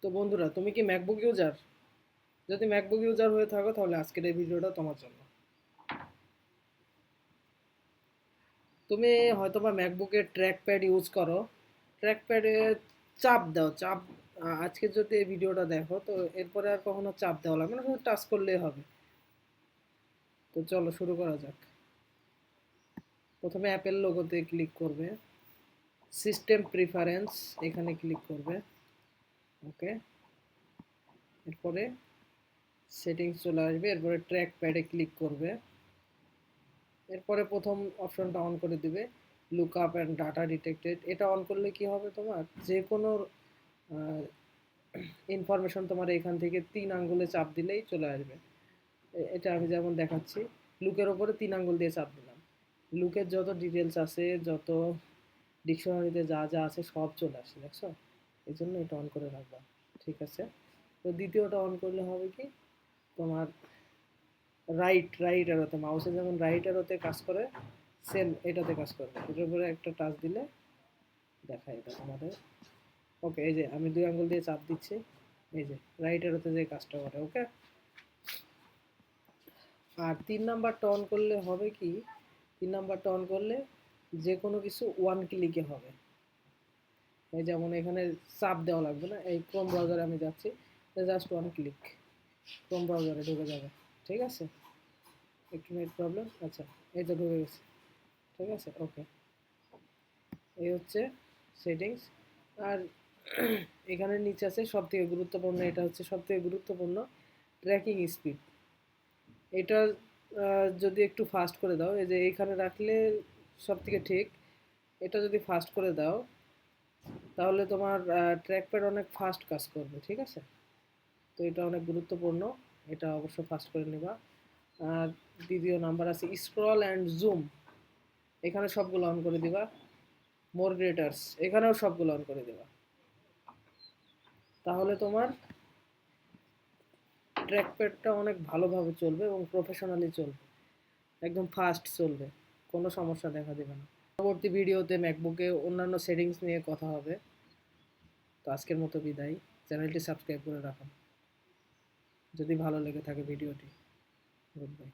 তো বন্ধুরা, তুমি কি ম্যাকবুক ইউজার? যদি ম্যাকবুক ইউজার হয়ে থাকো তাহলে আজকের এই ভিডিওটা তোমার জন্য। তুমি হয়তোবা ম্যাকবুকের ট্র্যাক প্যাড ইউজ করো, ট্র্যাক প্যাডে চাপ দাও, চাপ আজকে যদি এই ভিডিওটা দেখো তো এরপরে আর কখনো চাপ দেওয়া লাগবে না, শুধু টাচ করলেই হবে। তো চলো শুরু করা যাক। প্রথমে অ্যাপেল লোগোতে ক্লিক করবে, সিস্টেম প্রিফারেন্স এখানে ক্লিক করবে। ওকে, এরপরে সেটিংস চলে আসবে, এরপরে ট্র্যাক প্যাডে ক্লিক করবে। এরপরে প্রথম অপশনটা অন করে দিবে, look up and data detected. এটা অন করলে কি হবে, তোমার যে কোনো ইনফরমেশন তোমার এখান থেকে 3 আঙ্গুলে চাপ দিলেই চলে আসবে। এটা আমি যেমন দেখাচ্ছি, লুকের ওপরে 3 আঙ্গুল দিয়ে চাপ দিলাম, লুকের যত ডিটেলস আছে, যত ডিকশনারিতে যা যা আছে সব চলে আসে, দেখছো? এই জন্য এটা অন করে রাখবা। ঠিক আছে, তো দ্বিতীয়টা অন করলে হবে কি, তোমার রাইট রাইট অ্যারোতে, মাউসে যেমন রাইট অ্যারোতে কাজ করে, সেম এটাতে কাজ করবে। এটার উপরে একটা টাচ দিলে দেখা এটা তোমাদের। ওকে, এই যে আমি 2 আঙ্গুল দিয়ে চাপ দিচ্ছি, এই যে রাইট অ্যারোতে যে কাজটা করে। ওকে, আর 3 নাম্বারটা অন করলে হবে কি, 3 নাম্বারটা অন করলে যে কোনো কিছু ওয়ান ক্লিকে হবে। এই যেমন এখানে চাপ দেওয়া লাগবে না, এই ক্রোম ব্রাউজারে আমি যাচ্ছি, জাস্ট ওয়ান ক্লিক ক্রোম ব্রাউজারে ঢুকে যাবে। ঠিক আছে, একটু নেট প্রবলেম, আচ্ছা এই তো ঢুকে গেছে। ঠিক আছে, ওকে, এই হচ্ছে সেটিংস। আর এখানে নিচে আছে সবথেকে গুরুত্বপূর্ণ, এটা হচ্ছে সবথেকে গুরুত্বপূর্ণ, ট্র্যাকিং স্পিড। এটা যদি একটু ফাস্ট করে দাও, এই যে এইখানে রাখলে সবথেকে ঠিক, এটা যদি ফাস্ট করে দাও তাহলে তোমার ট্র্যাকপ্যাড অনেক ফাস্ট কাজ করবে। ঠিক আছে, তো এটা অনেক গুরুত্বপূর্ণ, এটা অবশ্য ফাস্ট করে নেবা। আর দ্বিতীয় নাম্বার আছে স্ক্রল অ্যান্ড জুম, এখানে সবগুলো অন করে দিবা। মোর গ্রেটার্স এখানেও সবগুলো অন করে দিবা, তাহলে তোমার ট্র্যাকপ্যাডটা অনেক ভালোভাবে চলবে এবং প্রফেশনালি চলবে, একদম ফাস্ট চলবে, কোনো সমস্যা দেখা দেবে না। পরবর্তী ভিডিওতে ম্যাকবুকে অন্যান্য সেটিংস নিয়ে কথা হবে। তো আজকের মতো বিদায়, চ্যানেলটি সাবস্ক্রাইব করে রাখুন যদি ভালো লেগে থাকে ভিডিওটি। Good bye.